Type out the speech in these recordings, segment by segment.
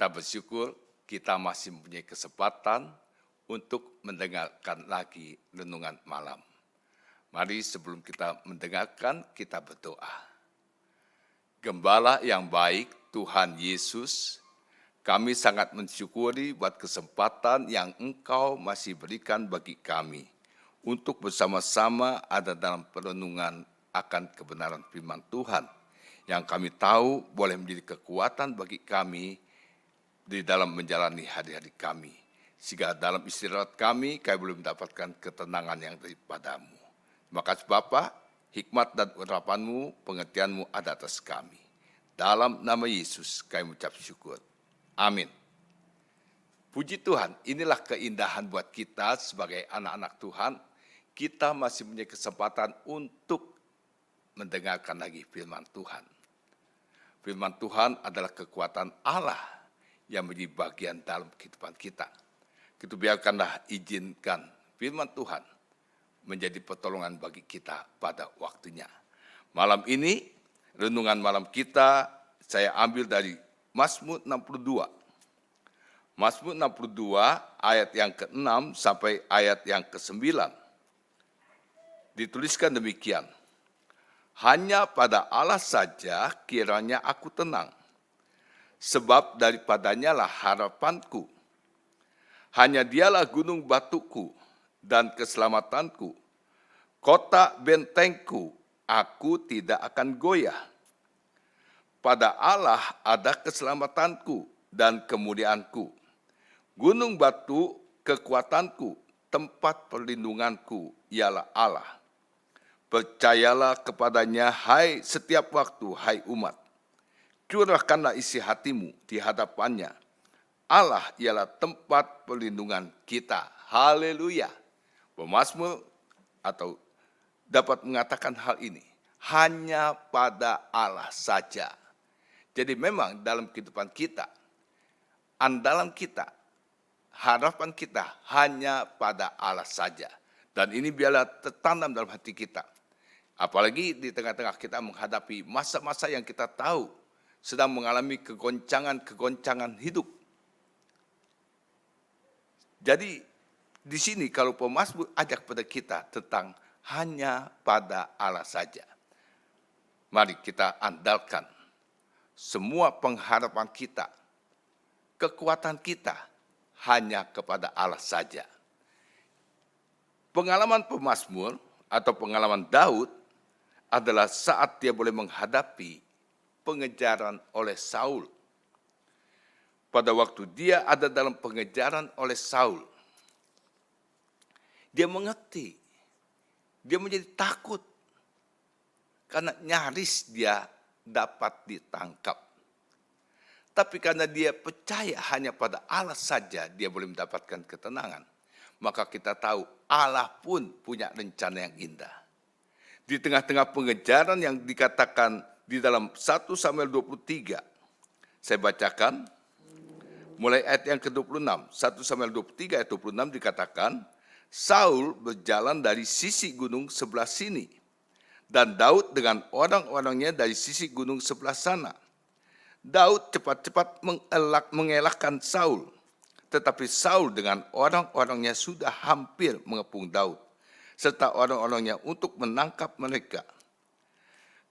Kita bersyukur kita masih mempunyai kesempatan untuk mendengarkan lagi renungan malam. Mari sebelum kita mendengarkan, kita berdoa. Gembala yang baik, Tuhan Yesus, kami sangat mensyukuri buat kesempatan yang Engkau masih berikan bagi kami untuk bersama-sama ada dalam perenungan akan kebenaran firman Tuhan yang kami tahu boleh menjadi kekuatan bagi kami di dalam menjalani hari-hari kami. Sehingga dalam istirahat kami boleh mendapatkan ketenangan yang daripadamu. Terima kasih Bapa, hikmat dan urapan-Mu, pengertian-Mu ada atas kami. Dalam nama Yesus kami ucap syukur. Amin. Puji Tuhan, inilah keindahan buat kita sebagai anak-anak Tuhan. Kita masih punya kesempatan untuk mendengarkan lagi firman Tuhan. Firman Tuhan adalah kekuatan Allah yang menjadi bagian dalam kehidupan kita. Kita biarkanlah izinkan firman Tuhan menjadi pertolongan bagi kita pada waktunya. Malam ini, renungan malam kita saya ambil dari Mazmur 62. Mazmur 62 ayat yang ke-6 sampai ayat yang ke-9. Dituliskan demikian. Hanya pada Allah saja kiranya aku tenang, sebab daripadanya lah harapanku. Hanya dialah gunung batuku dan keselamatanku, kota bentengku, aku tidak akan goyah. Pada Allah ada keselamatanku dan kemuliaanku. Gunung batu kekuatanku, tempat perlindunganku ialah Allah. Percayalah kepadanya, hai setiap waktu, hai umat. Curahkanlah isi hatimu di hadapannya. Allah ialah tempat perlindungan kita. Haleluya. Pemazmur atau dapat mengatakan hal ini. Hanya pada Allah saja. Jadi memang dalam kehidupan kita, andalan kita, harapan kita hanya pada Allah saja. Dan ini biarlah tertanam dalam hati kita. Apalagi di tengah-tengah kita menghadapi masa-masa yang kita tahu sedang mengalami kegoncangan-kegoncangan hidup. Jadi di sini kalau pemazmur ajak pada kita tentang hanya pada Allah saja. Mari kita andalkan semua pengharapan kita, kekuatan kita hanya kepada Allah saja. Pengalaman pemazmur atau pengalaman Daud adalah saat dia boleh menghadapi pengejaran oleh Saul. Pada waktu dia ada dalam pengejaran oleh Saul, dia mengerti, dia menjadi takut karena nyaris dia dapat ditangkap. Tapi karena dia percaya hanya pada Allah saja dia boleh mendapatkan ketenangan, maka kita tahu Allah pun punya rencana yang indah. Di tengah-tengah pengejaran yang dikatakan di dalam 1 Samuel 23, saya bacakan mulai ayat yang ke-26. 1 Samuel 23 ayat 26 dikatakan, Saul berjalan dari sisi gunung sebelah sini, dan Daud dengan orang-orangnya dari sisi gunung sebelah sana. Daud cepat-cepat mengelakkan Saul, tetapi Saul dengan orang-orangnya sudah hampir mengepung Daud, serta orang-orangnya untuk menangkap mereka.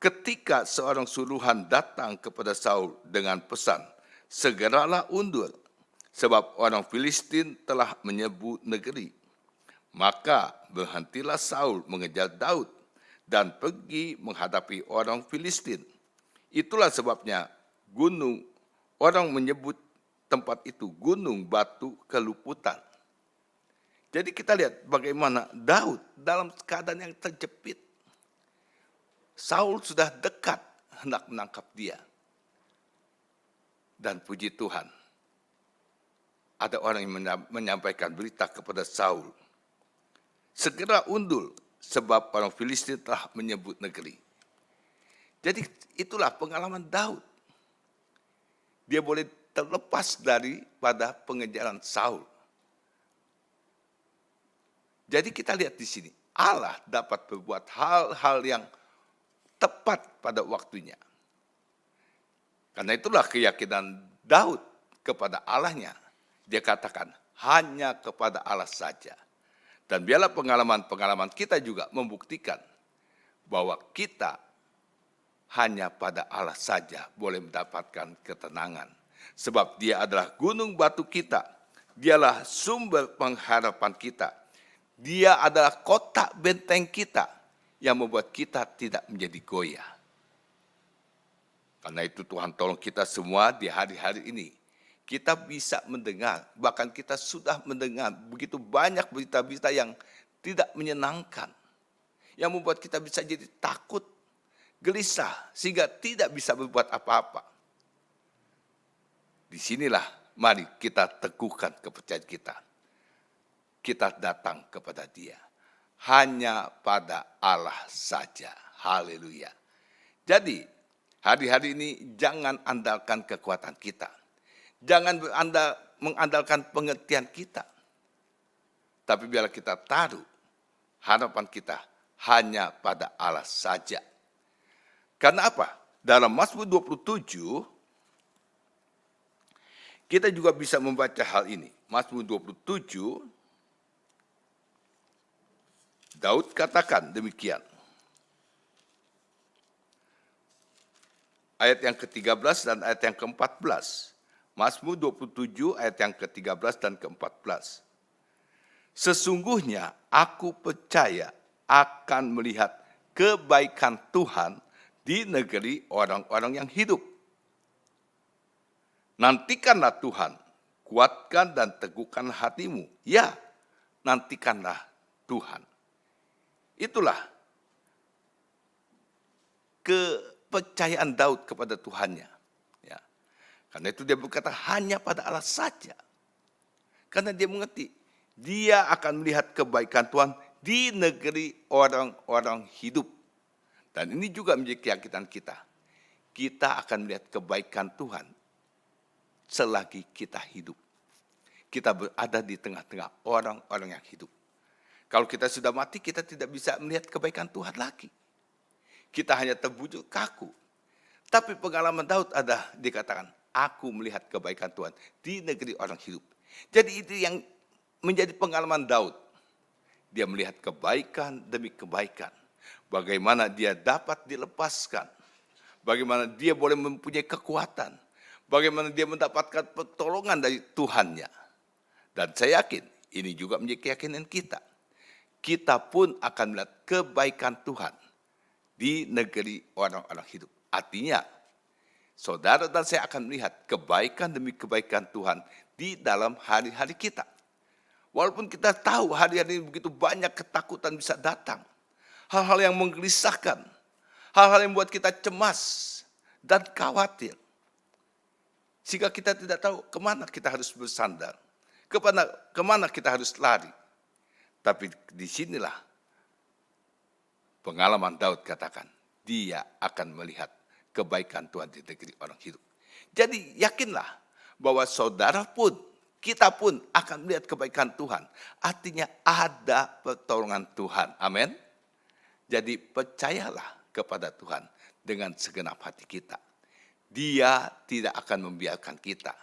Ketika seorang suruhan datang kepada Saul dengan pesan, segeralah undur, sebab orang Filistin telah menyerbu negeri. Maka berhentilah Saul mengejar Daud dan pergi menghadapi orang Filistin. Itulah sebabnya orang menyebut tempat itu gunung batu keluputan. Jadi kita lihat bagaimana Daud dalam keadaan yang terjepit. Saul sudah dekat hendak menangkap dia. Dan puji Tuhan, ada orang yang menyampaikan berita kepada Saul. Segera undur, sebab orang Filistin telah menyebut negeri. Jadi itulah pengalaman Daud. Dia boleh terlepas daripada pengejaran Saul. Jadi kita lihat di sini, Allah dapat berbuat hal-hal yang tepat pada waktunya. Karena itulah keyakinan Daud kepada Allahnya, dia katakan hanya kepada Allah saja. Dan biarlah pengalaman-pengalaman kita juga membuktikan bahwa kita hanya pada Allah saja boleh mendapatkan ketenangan. Sebab dia adalah gunung batu kita, dialah sumber pengharapan kita. Dia adalah kotak benteng kita yang membuat kita tidak menjadi goyah. Karena itu Tuhan tolong kita semua di hari-hari ini. Kita bisa mendengar, bahkan kita sudah mendengar begitu banyak berita-berita yang tidak menyenangkan. Yang membuat kita bisa jadi takut, gelisah, sehingga tidak bisa berbuat apa-apa. Disinilah mari kita teguhkan kepercayaan kita. Kita datang kepada Dia. Hanya pada Allah saja. Haleluya. Jadi hari-hari ini jangan andalkan kekuatan kita. Jangan mengandalkan pengertian kita. Tapi biarlah kita taruh harapan kita hanya pada Allah saja. Karena apa? Dalam Mazmur 27, kita juga bisa membaca hal ini. Mazmur 27, Daud katakan demikian. Ayat yang ke-13 dan ayat yang ke-14. Mazmur 27 ayat yang ke-13 dan ke-14. Sesungguhnya aku percaya akan melihat kebaikan Tuhan di negeri orang-orang yang hidup. Nantikanlah Tuhan, kuatkan dan teguhkan hatimu. Ya, nantikanlah Tuhan. Itulah kepercayaan Daud kepada Tuhannya. Ya. Karena itu dia berkata hanya pada Allah saja. Karena dia mengerti, dia akan melihat kebaikan Tuhan di negeri orang-orang hidup. Dan ini juga menjadi keyakinan kita. Kita akan melihat kebaikan Tuhan selagi kita hidup. Kita berada di tengah-tengah orang-orang yang hidup. Kalau kita sudah mati, kita tidak bisa melihat kebaikan Tuhan lagi. Kita hanya terbujur kaku. Tapi pengalaman Daud ada dikatakan, aku melihat kebaikan Tuhan di negeri orang hidup. Jadi itu yang menjadi pengalaman Daud. Dia melihat kebaikan demi kebaikan. Bagaimana dia dapat dilepaskan. Bagaimana dia boleh mempunyai kekuatan. Bagaimana dia mendapatkan pertolongan dari Tuhannya. Dan saya yakin ini juga menjadi keyakinan kita. Kita pun akan melihat kebaikan Tuhan di negeri orang-orang hidup. Artinya, saudara dan saya akan melihat kebaikan demi kebaikan Tuhan di dalam hari-hari kita. Walaupun kita tahu hari-hari ini begitu banyak ketakutan bisa datang. Hal-hal yang menggelisahkan. Hal-hal yang membuat kita cemas dan khawatir. Sehingga kita tidak tahu kemana kita harus bersandar. Kemana kita harus lari. Tapi disinilah pengalaman Daud katakan, dia akan melihat kebaikan Tuhan di negeri orang hidup. Jadi yakinlah bahwa saudara pun, kita pun akan melihat kebaikan Tuhan. Artinya ada pertolongan Tuhan. Amin. Jadi percayalah kepada Tuhan dengan segenap hati kita. Dia tidak akan membiarkan kita.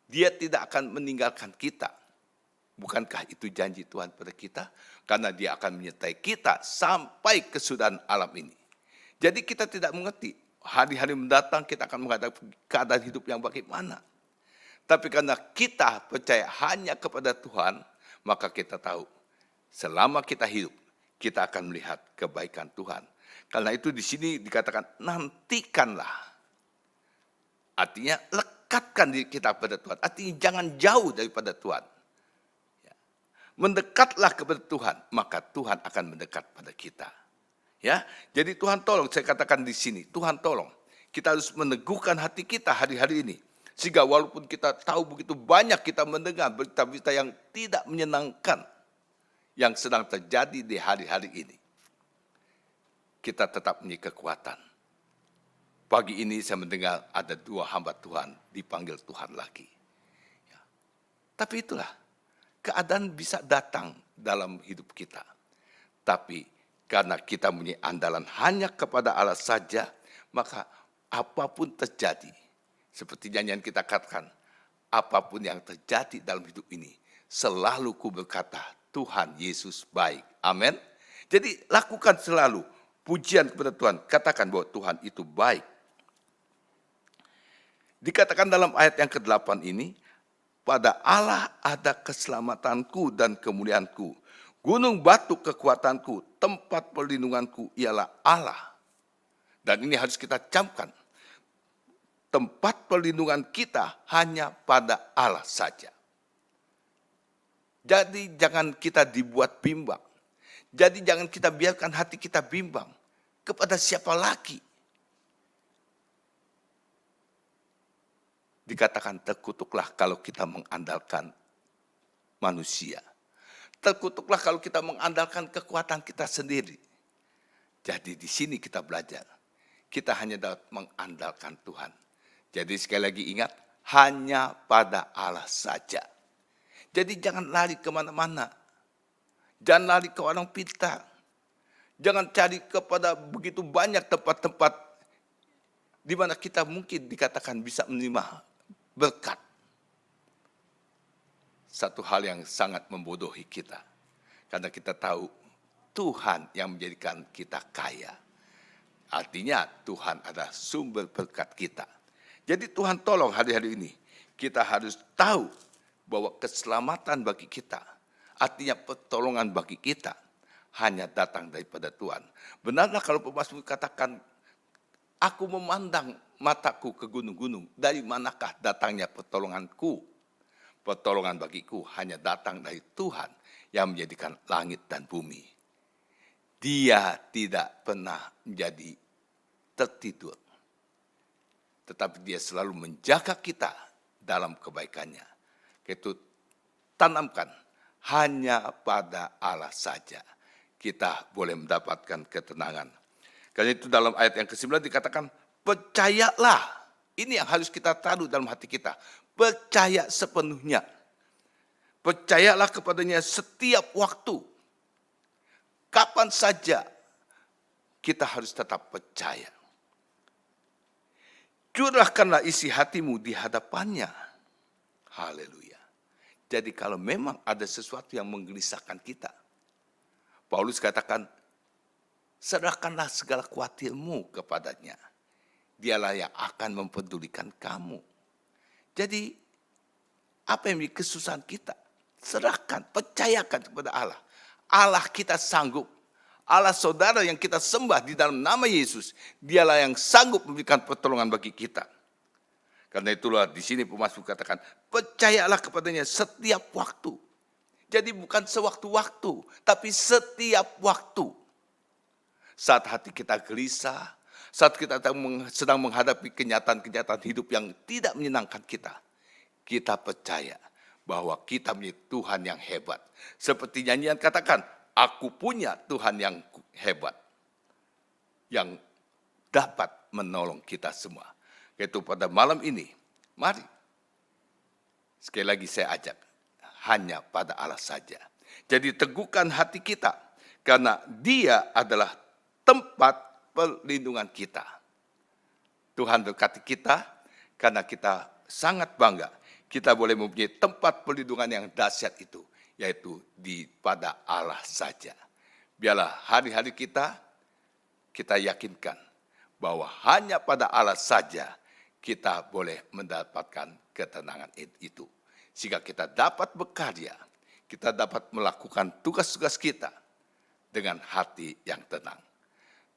Dia tidak akan meninggalkan kita. Bukankah itu janji Tuhan pada kita? Karena dia akan menyertai kita sampai kesudahan alam ini. Jadi kita tidak mengerti. Hari-hari mendatang kita akan menghadapi keadaan hidup yang bagaimana. Tapi karena kita percaya hanya kepada Tuhan, maka kita tahu selama kita hidup, kita akan melihat kebaikan Tuhan. Karena itu di sini dikatakan nantikanlah. Artinya lekatkan diri kita pada Tuhan. Artinya jangan jauh daripada Tuhan. Mendekatlah kepada Tuhan, maka Tuhan akan mendekat pada kita. Ya, jadi Tuhan tolong, saya katakan di sini, Tuhan tolong. Kita harus meneguhkan hati kita hari-hari ini. Sehingga walaupun kita tahu begitu banyak kita mendengar berita-berita yang tidak menyenangkan yang sedang terjadi di hari-hari ini. Kita tetap punya kekuatan. Pagi ini saya mendengar ada 2 hamba Tuhan dipanggil Tuhan lagi. Ya. Tapi itulah, keadaan bisa datang dalam hidup kita. Tapi karena kita punya andalan hanya kepada Allah saja, maka apapun terjadi, seperti nyanyian kita katakan, apapun yang terjadi dalam hidup ini, selalu ku berkata, Tuhan Yesus baik. Amin. Jadi lakukan selalu pujian kepada Tuhan. Katakan bahwa Tuhan itu baik. Dikatakan dalam ayat yang ke-8 ini, pada Allah ada keselamatanku dan kemuliaanku. Gunung batu kekuatanku, tempat perlindunganku ialah Allah. Dan ini harus kita camkan. Tempat perlindungan kita hanya pada Allah saja. Jadi jangan kita dibuat bimbang. Jadi jangan kita biarkan hati kita bimbang. Kepada siapa lagi? Dikatakan terkutuklah kalau kita mengandalkan manusia. Terkutuklah kalau kita mengandalkan kekuatan kita sendiri. Jadi di sini kita belajar. Kita hanya dapat mengandalkan Tuhan. Jadi sekali lagi ingat, hanya pada Allah saja. Jadi jangan lari kemana-mana. Jangan lari ke orang pintar. Jangan cari kepada begitu banyak tempat-tempat di mana kita mungkin dikatakan bisa menerima berkat. Satu hal yang sangat membodohi kita. Karena kita tahu Tuhan yang menjadikan kita kaya. Artinya Tuhan adalah sumber berkat kita. Jadi Tuhan tolong hari-hari ini. Kita harus tahu bahwa keselamatan bagi kita, artinya pertolongan bagi kita, hanya datang daripada Tuhan. Benarlah kalau pemazmur katakan, aku memandang mataku ke gunung-gunung, dari manakah datangnya pertolonganku? Pertolongan bagiku hanya datang dari Tuhan yang menjadikan langit dan bumi. Dia tidak pernah menjadi tertidur. Tetapi dia selalu menjaga kita dalam kebaikannya. Itu tanamkan hanya pada Allah saja kita boleh mendapatkan ketenangan. Karena itu dalam ayat yang ke-9 dikatakan, percayalah. Ini yang harus kita taruh dalam hati kita. Percaya sepenuhnya. Percayalah kepadanya setiap waktu. Kapan saja kita harus tetap percaya. Curahkanlah isi hatimu di hadapannya. Haleluya. Jadi kalau memang ada sesuatu yang menggelisahkan kita, Paulus katakan, serahkanlah segala khawatirmu kepadanya. Dialah yang akan mempedulikan kamu. Jadi apa yang menjadi kesusahan kita? Serahkan, percayakan kepada Allah. Allah kita sanggup. Allah saudara yang kita sembah di dalam nama Yesus, dialah yang sanggup memberikan pertolongan bagi kita. Karena itulah di sini pemazmur katakan, percayalah kepadanya setiap waktu. Jadi bukan sewaktu-waktu, tapi setiap waktu. Saat hati kita gelisah, saat kita sedang menghadapi kenyataan-kenyataan hidup yang tidak menyenangkan kita, kita percaya bahwa kita punya Tuhan yang hebat. Seperti nyanyian katakan, aku punya Tuhan yang hebat, yang dapat menolong kita semua. Yaitu pada malam ini, mari. Sekali lagi saya ajak, hanya pada Allah saja. Jadi teguhkan hati kita, karena Dia adalah tempat perlindungan kita. Tuhan berkati kita, karena kita sangat bangga. Kita boleh mempunyai tempat perlindungan yang dahsyat itu, yaitu pada Allah saja. Biarlah hari-hari kita yakinkan bahwa hanya pada Allah saja kita boleh mendapatkan ketenangan itu. Sehingga kita dapat berkarya, kita dapat melakukan tugas-tugas kita dengan hati yang tenang.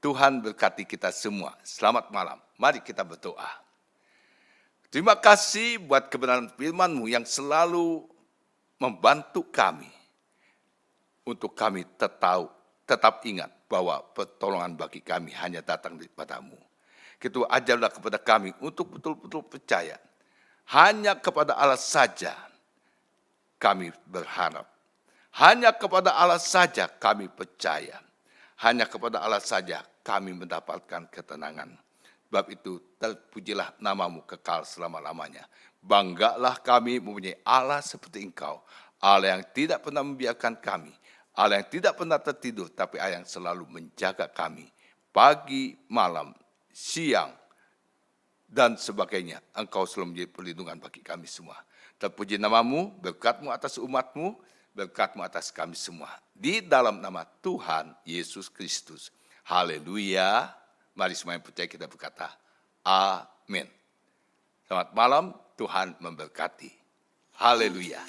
Tuhan berkati kita semua. Selamat malam. Mari kita berdoa. Terima kasih buat kebenaran firman-Mu yang selalu membantu kami. Untuk kami tetap ingat bahwa pertolongan bagi kami hanya datang daripada-Mu. Kita ajarlah kepada kami untuk betul-betul percaya. Hanya kepada Allah saja kami berharap. Hanya kepada Allah saja kami percaya. Hanya kepada Allah saja kami mendapatkan ketenangan. Sebab itu terpujilah nama-Mu kekal selama-lamanya. Banggalah kami mempunyai Allah seperti Engkau. Allah yang tidak pernah membiarkan kami. Allah yang tidak pernah tertidur, tapi Allah yang selalu menjaga kami. Pagi, malam, siang, dan sebagainya. Engkau selalu menjadi perlindungan bagi kami semua. Terpuji namamu, berkat-Mu atas umat-Mu, berkat-Mu atas kami semua. Di dalam nama Tuhan Yesus Kristus. Haleluya. Mari semua yang percaya kita berkata, amin. Selamat malam, Tuhan memberkati. Haleluya.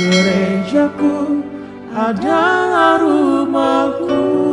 Gerejaku adalah rumahku.